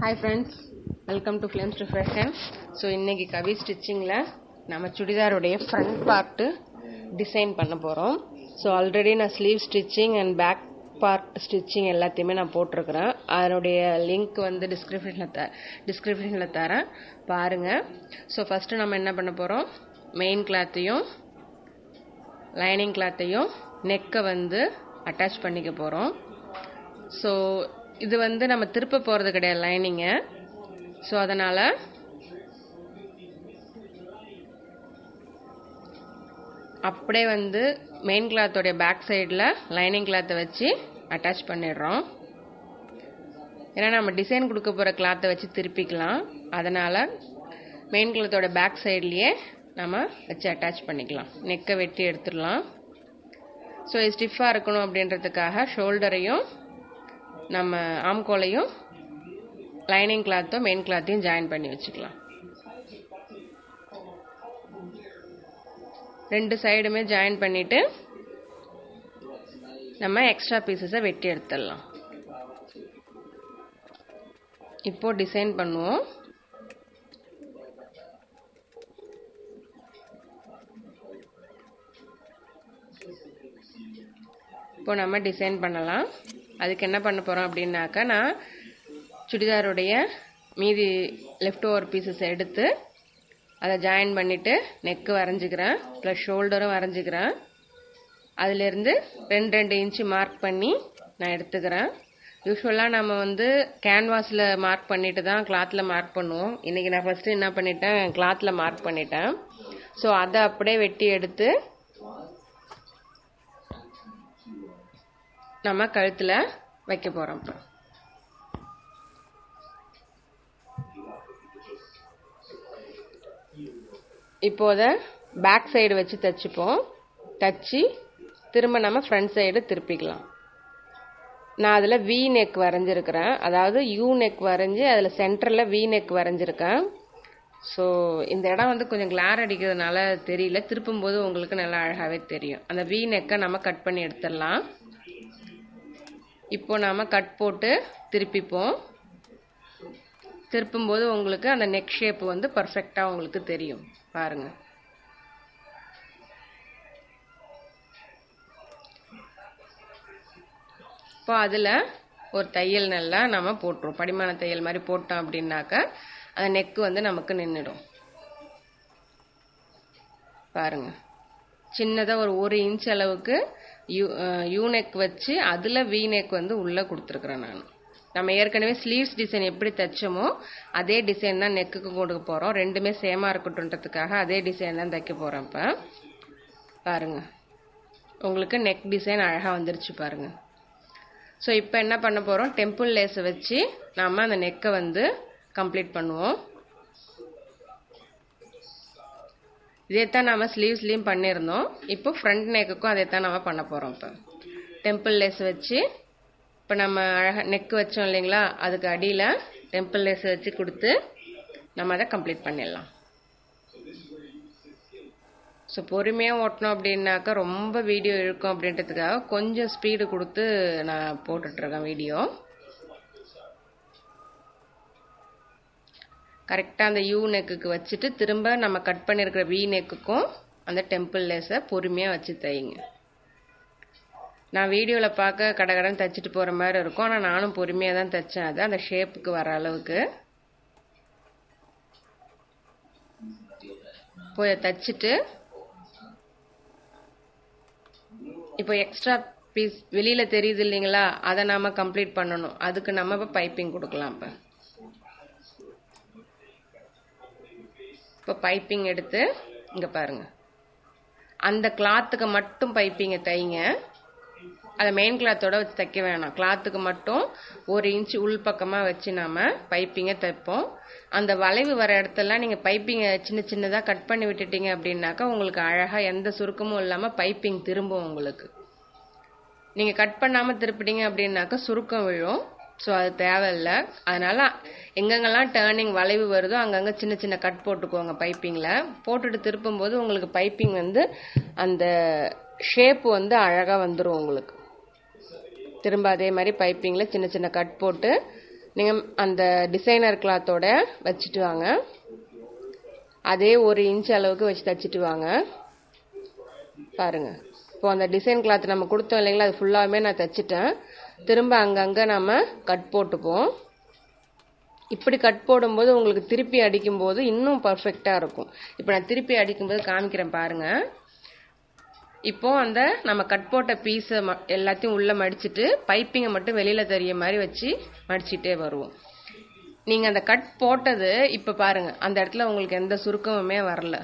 Hi friends, welcome to Flames to Fashion. So இன்னைக்கு கவி ஸ்டிச்சிங்ல நம்ம சுடிதாரோடைய front part design பண்ண போறோம். ஸோ ஆல்ரெடி நான் sleeve stitching and back part stitching எல்லாத்தையுமே நான் போட்டிருக்கிறேன். அதனுடைய லிங்க் வந்து டிஸ்கிரிப்ஷனில் தரேன், பாருங்க. ஸோ ஃபர்ஸ்ட் நம்ம என்ன பண்ண போறோம், மெயின் கிளாத்தையும் லைனிங் கிளாத்தையும் நெக்கை வந்து அட்டாச் பண்ணிக்க போறோம். ஸோ இது வந்து நம்ம திருப்ப போகிறது கிடையாது லைனிங்கை. ஸோ அதனால் அப்படியே வந்து மெயின் கிளாத்தோடைய பேக் சைடில் லைனிங் கிளாத்தை வச்சு அட்டாச் பண்ணிடுறோம். ஏன்னா நம்ம டிசைன் கொடுக்க போகிற கிளாத்தை வச்சு திருப்பிக்கலாம். அதனால் மெயின் கிளாத்தோட பேக் சைட்லேயே நம்ம வச்சு அட்டாச் பண்ணிக்கலாம். நெக்கை வெட்டி எடுத்துடலாம். ஸோ இது ஸ்டிஃபாக இருக்கணும் அப்படின்றதுக்காக ஷோல்டரையும் நம்ம ஆம்கோலையும் லைனிங் கிளாத்தோ மெயின் கிளாத்தையும் ஜாயின் பண்ணி வச்சுக்கலாம். ரெண்டு சைடுமே ஜாயின் பண்ணிட்டு நம்ம எக்ஸ்ட்ரா பீசஸை வெட்டி எடுத்துடலாம். இப்போ டிசைன் பண்ணுவோம். இப்போ நம்ம டிசைன் பண்ணலாம். அதுக்கு என்ன பண்ண போகிறோம் அப்படின்னாக்கா, நான் சுடிதாருடைய மீதி லெஃப்ட் ஓவர் பீசஸ் எடுத்து அதை ஜாயின் பண்ணிவிட்டு நெக்கு வரைஞ்சிக்கிறேன், ப்ளஸ் ஷோல்டரும் வரைஞ்சிக்கிறேன். அதிலேருந்து 2 இன்ச்சு மார்க் பண்ணி நான் எடுத்துக்கிறேன். யூஸ்வலாக நம்ம வந்து கேன்வாஸில் மார்க் பண்ணிட்டு தான் கிளாத்தில் மார்க் பண்ணுவோம். இன்றைக்கி நான் ஃபஸ்ட்டு என்ன பண்ணிட்டேன், கிளாத்தில் மார்க் பண்ணிட்டேன். ஸோ அதை அப்படியே வெட்டி எடுத்து நம்ம கழுத்தில் வைக்க போகிறோம். இப்போ அதை பேக் சைடு வச்சு தைச்சிப்போம். தைச்சி திரும்ப நம்ம ஃப்ரண்ட் சைடு திருப்பிக்கலாம். நான் அதில் வி நெக் வரைஞ்சிருக்கிறேன், அதாவது யூ நெக் வரைஞ்சி அதில் சென்டரில் வி நெக் வரைஞ்சிருக்கேன். ஸோ இந்த இடம் வந்து கொஞ்சம் கிளார் அடிக்கிறதுனால தெரியல, திருப்பும்போது உங்களுக்கு நல்லா அழகாகவே தெரியும். அந்த வி நெக்கை நம்ம கட் பண்ணி எடுத்துடலாம். இப்போ நாம் கட் போட்டு திருப்பிப்போம். திருப்பும்போது உங்களுக்கு அந்த நெக் ஷேப் வந்து பர்ஃபெக்டாக உங்களுக்கு தெரியும், பாருங்க. இப்போ அதில் ஒரு தையல் நல்லா நம்ம போட்டுருவோம். படிமான தையல் மாதிரி போட்டோம் அப்படின்னாக்கா அந்த நெக்கு வந்து நமக்கு நின்றுடும். பாருங்க, சின்னதாக ஒரு 1 இன்ச் அளவுக்கு யூ நெக் வச்சு அதில் வி நெக் வந்து உள்ளே கொடுத்துருக்குறேன் நான். நம்ம ஏற்கனவே ஸ்லீவ்ஸ் டிசைன் எப்படி தைச்சோமோ அதே டிசைன் தான் நெக்குக்கு கொடுக்க போகிறோம். ரெண்டுமே சேமாக இருக்கட்டும்ன்றதுக்காக அதே டிசைன் தான் தைக்க போகிறோம். இப்போ பாருங்க, உங்களுக்கு நெக் டிசைன் அழகாக வந்துருச்சு பாருங்க. ஸோ இப்போ என்ன பண்ண போகிறோம், டெம்பிள் லேஸை வச்சு நாம் அந்த நெக்கை வந்து கம்ப்ளீட் பண்ணுவோம். இதைத்தான் நம்ம ஸ்லீவ்ஸ்லேயும் பண்ணியிருந்தோம். இப்போ ஃப்ரண்ட் நெக்குக்கும் அதைத்தான் நம்ம பண்ண போகிறோம். இப்போ டெம்பிள் லேஸ் வச்சு இப்போ நம்ம அழகாக நெக்கு வச்சோம் இல்லைங்களா, அதுக்கு அடியில் டெம்பிள் லேஸ் வச்சு கொடுத்து நம்ம அதை கம்ப்ளீட் பண்ணிடலாம். ஸோ பொறுமையாக ஓட்டணும் அப்படின்னாக்கா ரொம்ப வீடியோ இழுக்கும் அப்படின்றதுக்காக கொஞ்சம் ஸ்பீடு கொடுத்து நான் போட்டுட்ருக்கேன் வீடியோ. கரெக்டாக அந்த யூ நெக்குக்கு வச்சுட்டு திரும்ப நம்ம கட் பண்ணியிருக்கிற வி நெக்குக்கும் அந்த டெம்பிள் லேஸை பொறுமையாக வச்சு தைங்க. நான் வீடியோவில் பார்க்க கடகடன்னு தைச்சிட்டு போகிற மாதிரி இருக்கும், ஆனால் நானும் பொறுமையாக தான் தைச்சேன். அது அந்த ஷேப்புக்கு வர அளவுக்கு போய் தைச்சிட்டு இப்போ எக்ஸ்ட்ரா பீஸ் வெளியில் தெரியுது இல்லைங்களா, அதை நாம் கம்ப்ளீட் பண்ணணும். அதுக்கு நம்ம இப்போ பைப்பிங் கொடுக்கலாம். இப்போ பைப்பிங் எடுத்து இங்கே பாருங்கள், அந்த கிளாத்துக்கு மட்டும் பைப்பிங்கை தைங்க. அதை மெயின் கிளாத்தோட வச்சு தைக்க வேணாம். கிளாத்துக்கு மட்டும் 1 இன்ச்சு உள் பக்கமாக வச்சு நாம் பைப்பிங்கை தைப்போம். அந்த வளைவு வர இடத்துல நீங்கள் பைப்பிங்கை சின்னதாக கட் பண்ணி விட்டுட்டீங்க அப்படின்னாக்கா உங்களுக்கு அழகாக எந்த சுருக்கமும் இல்லாமல் பைப்பிங் திரும்பும் உங்களுக்கு. நீங்கள் கட் பண்ணாமல் திருப்பிட்டீங்க அப்படின்னாக்கா சுருக்கம் விழும். ஸோ அது தேவையில்லை. அதனால் எங்கெங்கெல்லாம் டேர்னிங் வளைவு வருதோ அங்கங்கே சின்ன கட் போட்டுக்கோங்க பைப்பிங்கில். போட்டுட்டு திருப்பும்போது உங்களுக்கு பைப்பிங் வந்து அந்த ஷேப்பு வந்து அழகாக வந்துடும் உங்களுக்கு. திரும்ப அதே மாதிரி பைப்பிங்கில் சின்ன கட் போட்டு நீங்கள் அந்த டிசைனர் கிளாத்தோட வச்சுட்டு வாங்க. அதே 1 இன்ச் அளவுக்கு வச்சு தச்சுட்டு வாங்க. பாருங்கள், இப்போ அந்த டிசைன் கிளாத் நம்ம கொடுத்தோம் இல்லைங்களா, அது ஃபுல்லாகவே நான் தச்சுட்டேன். திரும்ப அங்கங்கே நம்ம கட் போட்டுப்போம். இப்படி கட் போடும்போது உங்களுக்கு திருப்பி அடிக்கும்போது இன்னும் பர்ஃபெக்டாக இருக்கும். இப்போ நான் திருப்பி அடிக்கும்போது காமிக்கிறேன் பாருங்கள். இப்போ அந்த நம்ம கட் போட்ட பீஸை எல்லாத்தையும் உள்ளே மடிச்சுட்டு பைப்பிங்கை மட்டும் வெளியில் தெரிய மாதிரி வச்சு மடிச்சிட்டே வருவோம். நீங்கள் அந்த கட் போட்டது இப்போ பாருங்கள், அந்த இடத்துல உங்களுக்கு எந்த சுருக்கமுமே வரல.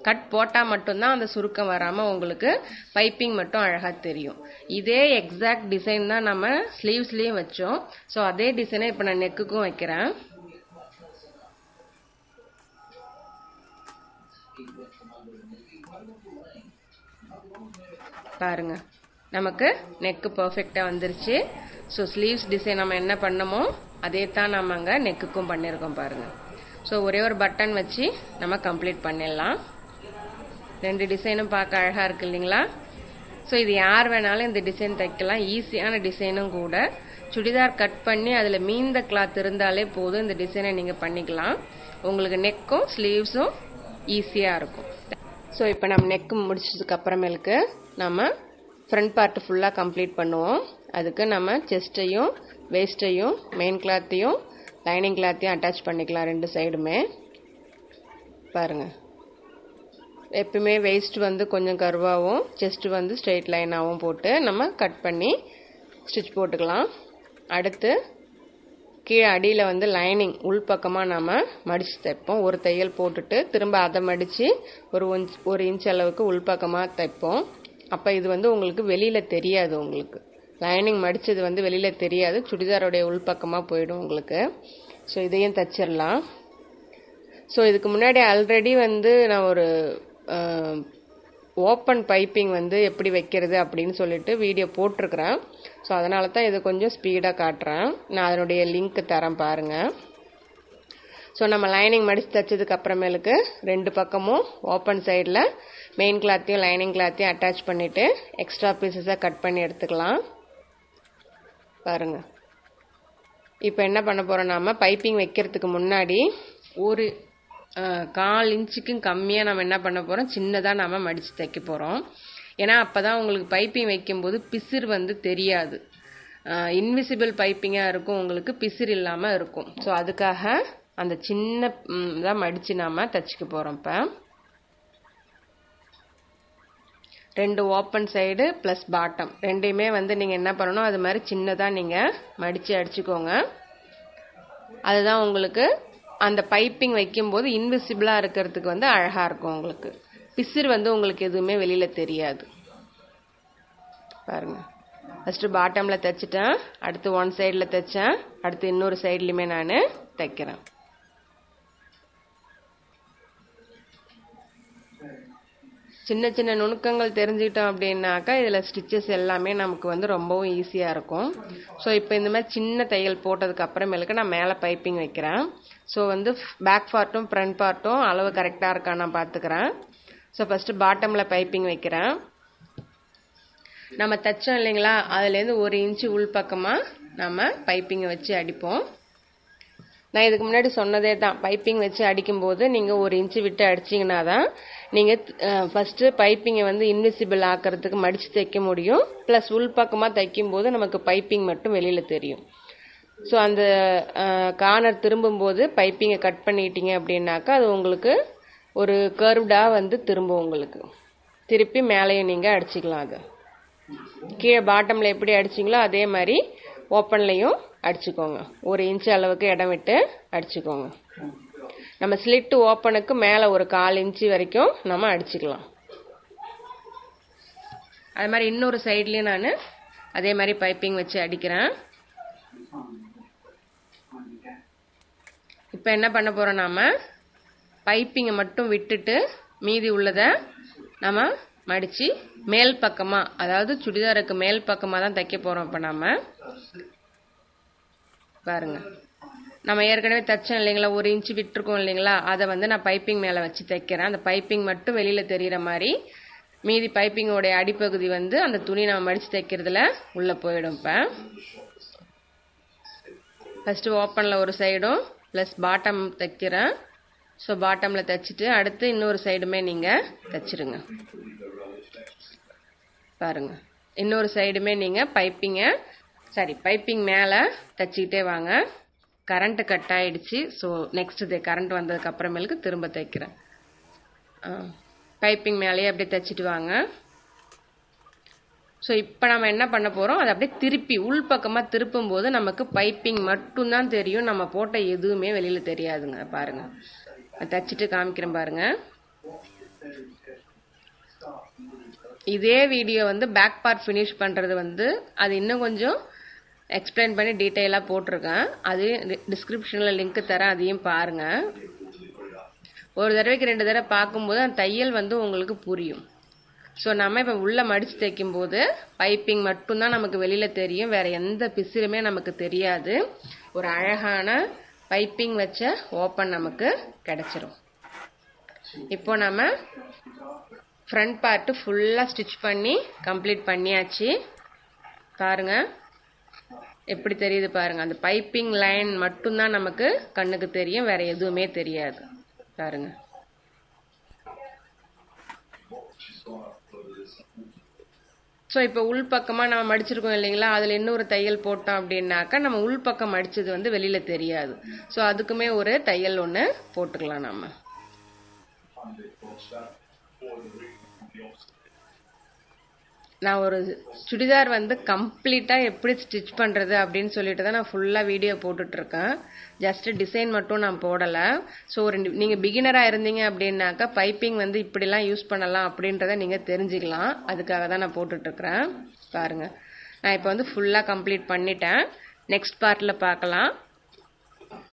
கட் போட்டால் மட்டும்தான் அந்த சுருக்கம் வராமல் உங்களுக்கு பைப்பிங் மட்டும் அழகாக தெரியும். இதே எக்ஸாக்ட் டிசைன் தான் நம்ம ஸ்லீவ்ஸ்லேயும் வச்சோம். ஸோ அதே டிசைனை இப்போ நான் நெக்குக்கும் வைக்கிறேன். பாருங்க, நமக்கு நெக்கு பர்ஃபெக்டாக வந்துருச்சு. ஸோ ஸ்லீவ்ஸ் டிசைன் நம்ம என்ன பண்ணமோ அதே தான் நம்ம அங்கே நெக்குக்கும் பண்ணியிருக்கோம் பாருங்கள். ஸோ ஒரே ஒரு பட்டன் வச்சு நம்ம கம்ப்ளீட் பண்ணிடலாம். 2 டிசைனும் பார்க்க அழகாக இருக்கு இல்லைங்களா? ஸோ இது யார் வேணாலும் இந்த டிசைன் தைக்கலாம். ஈஸியான டிசைனும் கூட. சுடிதார் கட் பண்ணி அதில் மீந்த கிளாத் இருந்தாலே போதும், இந்த டிசைனை நீங்கள் பண்ணிக்கலாம். உங்களுக்கு நெக்கும் ஸ்லீவ்ஸும் ஈஸியாக இருக்கும். ஸோ இப்போ நம்ம நெக்கு முடிச்சதுக்கு அப்புறமேலுக்கு நம்ம ஃப்ரண்ட் பார்ட் ஃபுல்லாக கம்ப்ளீட் பண்ணுவோம். அதுக்கு நம்ம செஸ்ட்டையும் வேஸ்ட்டையும் மெயின் கிளாத்தையும் லைனிங் கிளாத்தையும் அட்டாச் பண்ணிக்கலாம் 2 சைடுமே. பாருங்கள், எப்பவுமே வேஸ்ட் வந்து கொஞ்சம் கர்வாகவும் செஸ்ட் வந்து ஸ்ட்ரெயிட் லைனாகவும் போட்டு நம்ம கட் பண்ணி ஸ்டிச் போட்டுக்கலாம். அடுத்து கீழே அடியில் வந்து லைனிங் உள்பக்கமாக நம்ம மடித்து தைப்போம். ஒரு தையல் போட்டுட்டு திரும்ப அதை மடித்து ஒரு இன்ச் அளவுக்கு உள்பக்கமாக தைப்போம். அப்போ இது வந்து உங்களுக்கு வெளியில் தெரியாது. உங்களுக்கு லைனிங் மடித்தது வந்து வெளியில் தெரியாது, சுடிதாரோடைய உள்பக்கமாக போயிடும் உங்களுக்கு. ஸோ இதையும் தைச்சிடலாம். ஸோ இதுக்கு முன்னாடி ஆல்ரெடி வந்து நான் ஒரு ஓப்பன் பைப்பிங் வந்து எப்படி வைக்கிறது அப்படின்னு சொல்லிட்டு வீடியோ போட்டிருக்கிறேன். ஸோ அதனால தான் இது கொஞ்சம் ஸ்பீடாக காட்டுறேன். நான் அதனுடைய லிங்க் தரேன் பாருங்கள். ஸோ நம்ம லைனிங் மடித்து தைச்சதுக்கு அப்புறமேலுக்கு 2 பக்கமும் ஓப்பன் சைடில் மெயின் கிளாத்தையும் லைனிங் கிளாத்தையும் அட்டாச் பண்ணிவிட்டு எக்ஸ்ட்ரா பீசஸாக கட் பண்ணி எடுத்துக்கலாம். பாருங்கள், இப்போ என்ன பண்ண போகிறோம், நம்ம பைப்பிங் வைக்கிறதுக்கு முன்னாடி ஒரு 1/4 இன்ச்சுக்கும் கம்மியாக நம்ம என்ன பண்ண போகிறோம், சின்னதாக நம்ம மடித்து தைக்க போகிறோம். ஏன்னா அப்போ தான் உங்களுக்கு பைப்பிங் வைக்கும்போது பிசிறு வந்து தெரியாது. இன்விசிபிள் பைப்பிங்காக இருக்கும், உங்களுக்கு பிசிறு இல்லாமல் இருக்கும். ஸோ அதுக்காக அந்த சின்ன தான் மடித்து நாம் தைச்சிக்க போகிறோம். இப்போ 2 ஓப்பன் சைடு ப்ளஸ் பாட்டம் ரெண்டையுமே வந்து நீங்கள் என்ன பண்ணணும், அது மாதிரி சின்னதாக நீங்கள் மடித்து அடிச்சுக்கோங்க. அதுதான் உங்களுக்கு அந்த பைப்பிங் வைக்கும்போது இன்விசிபிளாக இருக்கிறதுக்கு வந்து அழகாக இருக்கும். உங்களுக்கு பிசிறு வந்து உங்களுக்கு எதுவுமே வெளியில் தெரியாது. பாருங்கள், ஃபஸ்ட்டு பாட்டமில் தைச்சிட்டேன், அடுத்து 1 சைடில் தைச்சேன், அடுத்து இன்னொரு சைட்லையுமே நான் தைக்கிறேன். சின்ன சின்ன நுணுக்கங்கள் தெரிஞ்சுக்கிட்டோம் அப்படின்னாக்கா இதில் ஸ்டிச்சஸ் எல்லாமே நமக்கு வந்து ரொம்பவும் ஈஸியாக இருக்கும். ஸோ இப்போ இந்த மாதிரி சின்ன தையல் போட்டதுக்கு அப்புறமேலுக்கு நான் மேலே பைப்பிங் வைக்கிறேன். ஸோ வந்து பேக் பார்ட்டும் ஃப்ரண்ட் பார்ட்டும் அளவு கரெக்டாக இருக்கா நான் பார்த்துக்கிறேன். ஸோ ஃபஸ்ட்டு பாட்டமில் பைப்பிங் வைக்கிறேன். நம்ம தைச்சோம் இல்லைங்களா, அதுலேருந்து 1 இன்ச்சு உள்பக்கமாக நம்ம பைப்பிங்கை வச்சு அடிப்போம். நான் இதுக்கு முன்னாடி சொன்னதே தான், பைப்பிங் வச்சு அடிக்கும்போது நீங்கள் 1 இன்ச்சு விட்டு அடிச்சிங்கன்னா தான் நீங்கள் ஃபஸ்ட்டு பைப்பிங்கை வந்து இன்விசிபிள் ஆக்கிறதுக்கு மடித்து தைக்க முடியும். ப்ளஸ் உள்பக்கமாக தைக்கும்போது நமக்கு பைப்பிங் மட்டும் வெளியில் தெரியும். ஸோ அந்த கார்னர் திரும்பும்போது பைப்பிங்கை கட் பண்ணிட்டீங்க அப்படின்னாக்கா அது உங்களுக்கு ஒரு கர்வ்டாக வந்து திரும்பும். உங்களுக்கு திருப்பி மேலேயும் நீங்கள் அடிச்சிக்கலாம். அது கீழே பாட்டமில் எப்படி அடிச்சிங்களோ அதே மாதிரி ஓப்பன்லையும் அடிச்சுக்கோங்க. 1 இன்ச்சு அளவுக்கு இடம் விட்டு அடிச்சுக்கோங்க. நம்ம ஸ்லிட்டு ஓப்பனுக்கு மேலே ஒரு 1/4 இன்ச்சு வரைக்கும் நம்ம அடிச்சுக்கலாம். அது மாதிரி இன்னொரு சைட்லேயும் நான் அதே மாதிரி பைப்பிங் வச்சு அடிக்கிறேன். இப்போ என்ன பண்ண போகிறோம், நாம் பைப்பிங்கை மட்டும் விட்டுட்டு மீதி உள்ளதை நம்ம மடித்து மேல் பக்கமாக, அதாவது சுடிதாருக்கு மேல் பக்கமாக தான் தைக்க போகிறோம். இப்போ நம்ம பாருங்க, நம்ம ஏற்கனவே தைச்சோம் இல்லைங்களா, 1 இன்ச்சு விட்டுருக்கோம் இல்லைங்களா, அதை வந்து நான் பைப்பிங் மேலே வச்சு தைக்கிறேன். அந்த பைப்பிங் மட்டும் வெளியில் தெரிகிற மாதிரி, மீதி பைப்பிங்கோடைய அடிப்பகுதி வந்து அந்த துணி நம்ம மடித்து தைக்கிறதுல உள்ளே போயிடும். இப்போ ஃபஸ்ட்டு ஓப்பனில் ஒரு சைடும் ப்ளஸ் பாட்டம் தைக்கிறேன். ஸோ பாட்டமில் தைச்சிட்டு அடுத்து இன்னொரு சைடுமே நீங்கள் தைச்சிருங்க. பாருங்கள், இன்னொரு சைடுமே நீங்கள் பைப்பிங் மேலே தைச்சிக்கிட்டே வாங்க. கரண்ட்டு கட் ஆகிடுச்சு. ஸோ நெக்ஸ்ட்டு கரண்ட் வந்ததுக்கு அப்புறமேலுக்கு திரும்ப தைக்கிறேன். பைப்பிங் மேலேயே அப்படியே தைச்சிட்டு வாங்க. ஸோ இப்போ நம்ம என்ன பண்ண போகிறோம், அதை அப்படியே திருப்பி உள்பக்கமாக திருப்பும் போது நமக்கு பைப்பிங் மட்டும்தான் தெரியும், நம்ம போட்ட எதுவுமே வெளியில் தெரியாதுங்க. பாருங்கள், தைச்சிட்டு காமிக்கிறேன் பாருங்கள். இதே வீடியோ வந்து பேக் பார்ட் ஃபினிஷ் பண்ணுறது வந்து அது இன்னும் கொஞ்சம் எக்ஸ்பிளைன் பண்ணி டீட்டெயிலாக போட்டிருக்கேன். அது டிஸ்கிரிப்ஷனில் லிங்க் தரேன், அதையும் பாருங்கள். ஒரு தடவைக்கு 2 தடவை பார்க்கும்போது அந்த தையல் வந்து உங்களுக்கு புரியும். ஸோ நம்ம இப்போ உள்ளே மடித்து தைக்கும்போது பைப்பிங் மட்டும்தான் நமக்கு வெளியில் தெரியும், வேறு எந்த பிசிலுமே நமக்கு தெரியாது. ஒரு அழகான பைப்பிங் வச்ச ஓப்பன் நமக்கு கிடைச்சிரும். இப்போ நம்ம ஃப்ரண்ட் பார்ட்டு ஃபுல்லாக ஸ்டிச் பண்ணி கம்ப்ளீட் பண்ணியாச்சு. பாருங்க எப்படி தெரியுது பாருங்க, அந்த பைப்பிங் லைன் மட்டும்தான் நமக்கு கண்ணுக்கு தெரியும், வேற எதுவுமே தெரியாது. பாருங்க, ஸோ இப்போ உள்பக்கமாக நம்ம மடிச்சிருக்கோம் இல்லைங்களா, அதில் இன்னொரு தையல் போட்டோம் அப்படின்னாக்கா நம்ம உள்பக்கம் மடிச்சது வந்து வெளியில் தெரியாது. ஸோ அதுக்குமே ஒரு தையல் ஒன்று போட்டுக்கலாம். நம்ம நான் ஒரு சுடிதார் வந்து கம்ப்ளீட்டாக எப்படி ஸ்டிச் பண்ணுறது அப்படின்னு சொல்லிட்டு தான் நான் ஃபுல்லாக வீடியோ போட்டுட்ருக்கேன். ஜஸ்ட்டு டிசைன் மட்டும் நான் போடலை. ஸோ நீங்கள் பிகினராக இருந்தீங்க அப்படின்னாக்கா பைப்பிங் வந்து இப்படிலாம் யூஸ் பண்ணலாம் அப்படின்றத நீங்கள் தெரிஞ்சுக்கலாம். அதுக்காக தான் நான் போட்டுட்ருக்குறேன். பாருங்கள், நான் இப்போ வந்து ஃபுல்லாக கம்ப்ளீட் பண்ணிட்டேன். நெக்ஸ்ட் பார்ட்டில் பார்க்கலாம்.